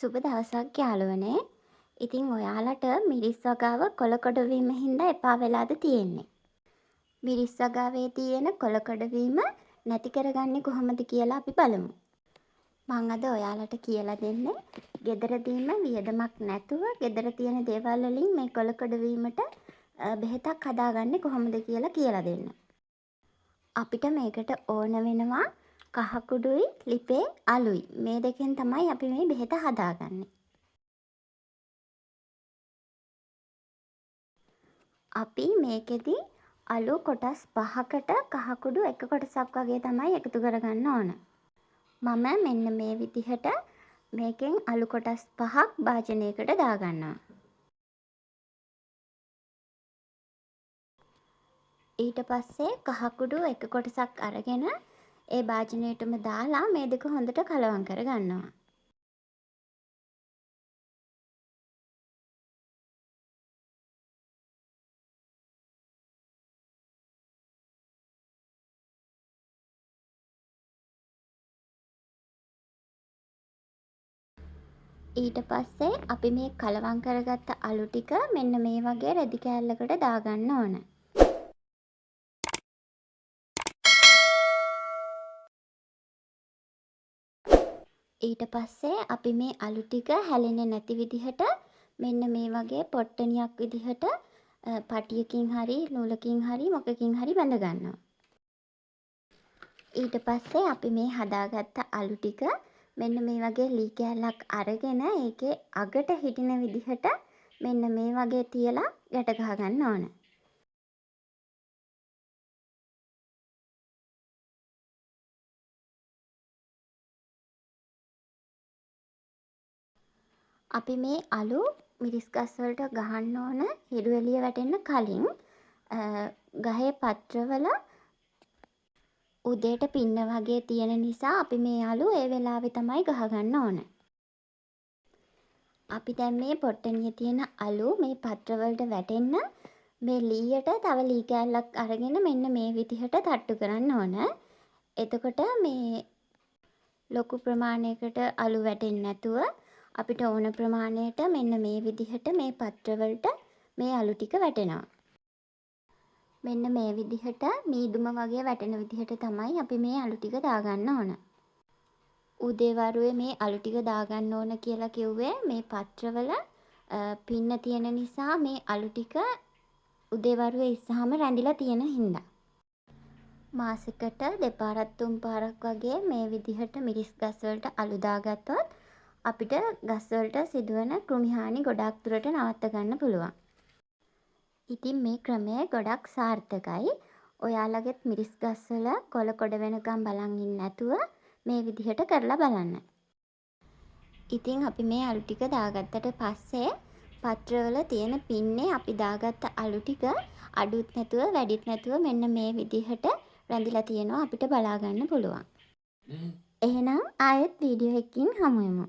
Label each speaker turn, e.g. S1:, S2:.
S1: සුබ දවසක් යාළුවනේ. ඉතින් ඔයාලට මිරිස් වගාව කොළ කොඩවීම හින්දා එපා වෙලාද තියෙන්නේ. මිරිස් වගාවේ තියෙන කොළ කොඩවීම නැති කරගන්නේ කොහොමද කියලා අපි බලමු. මං අද ඔයාලට කියලා දෙන්නේ ගෙදරදීම වියදමක් නැතුව ගෙදර තියෙන දේවල් වලින් මේ කොළ කොඩවීමට බෙහෙතක් හදාගන්නේ කොහොමද කියලා දෙන්න. අපිට මේකට ඕන වෙනවා කහ කුඩුයි ලිපේ අලුයි. මේ දෙකෙන් තමයි අපි මේ බෙහෙත හදාගන්නේ. අපි මේකෙදි අලු කොටස් 5කට කහ කුඩු එක කොටසක් වගේ තමයි එකතු කරගන්න ඕන. මම මෙන්න මේ විදිහට මේකෙන් අලු කොටස් 5ක් භාජනයකට දාගන්නවා. ඊට පස්සේ කහ කුඩු එක කොටසක් අරගෙන ඒ භාජනයටම දාලා මේ දෙක හොඳට කලවම් කරගන්නවා. ඊට පස්සේ අපි මේ කලවම් කරගත්ත අලු ටික මෙන්න මේ වගේ රෙදි කෑල්ලකට දාගන්න ඕන. ඊට පස්සේ අපි මේ අලු ටික හැලෙන්නේ නැති විදිහට මෙන්න මේ වගේ පොට්ටනියක් විදිහට පටියකින් හරි නූලකින් හරි මොකකින් හරි බැඳ ගන්නවා. ඊට පස්සේ අපි මේ හදාගත්ත අලු ටික මෙන්න මේ වගේ ලී කෑල්ලක් අරගෙන ඒකේ අගට හිටින විදිහට මෙන්න මේ වගේ තියලා ගැට ගහ ගන්න ඕන. අපි මේ අලු මිරිස් ගස් වලට ගහන්න ඕන හිරු එළිය වැටෙන්න කලින් ගහේ පත්‍රවල උදේට පින්න වගේ තියෙන නිසා අපි මේ අලු ඒ වෙලාවේ තමයි ගහගන්න ඕන. අපි දැන් මේ පොට්ටනියේ තියෙන අලු මේ පත්‍රවලට වැටෙන්න මේ ලීයට තව ලී කෑල්ලක් අරගෙන මෙන්න මේ විදිහට තට්ටු කරන්න ඕන. එතකොට මේ ලොකු ප්‍රමාණයකට අලු වැටෙන්නේ නැතුව අපිට ඕන ප්‍රමාණයට මෙන්න මේ විදිහට මේ පත්‍රවලට මේ අලු ටික වැටෙනවා. මෙන්න මේ විදිහට මීදුම වගේ වැටෙන විදිහට තමයි අපි මේ අලු ටික දාගන්න ඕන. උදේවරුේ මේ අලු ටික දාගන්න ඕන කියලා කිව්වේ මේ පත්‍රවල පින්න තියෙන නිසා මේ අලු ටික උදේවරුේ ඉස්සහම රැඳිලා තියෙන හින්දා. මාසෙකට දෙපාරක් තුන් පාරක් වගේ මේ විදිහට මිරිස් ගස් වලට අලු දාගත්තොත් අපිට ගස් වලට සිදුවන කෘමිහානි ගොඩක් දුරට නවත්ත ගන්න පුළුවන්. ඉතින් මේ ක්‍රමය ගොඩක් සාර්ථකයි. ඔයාලගෙත් මිරිස් ගස් වල කොළ කොඩ වෙනකම් බලන් ඉන්න නැතුව මේ විදිහට කරලා බලන්න. ඉතින් අපි මේ අලු ටික දාගත්තට පස්සේ පත්‍රවල තියෙන පින්නේ අපි දාගත්ත අලු ටික අඩුත් නැතුව වැඩිත් නැතුව මෙන්න මේ විදිහට රැඳිලා තියෙනවා අපිට බලා ගන්න පුළුවන්. එහෙනම් ආයෙත් වීඩියෝ එකකින් හමු වෙමු.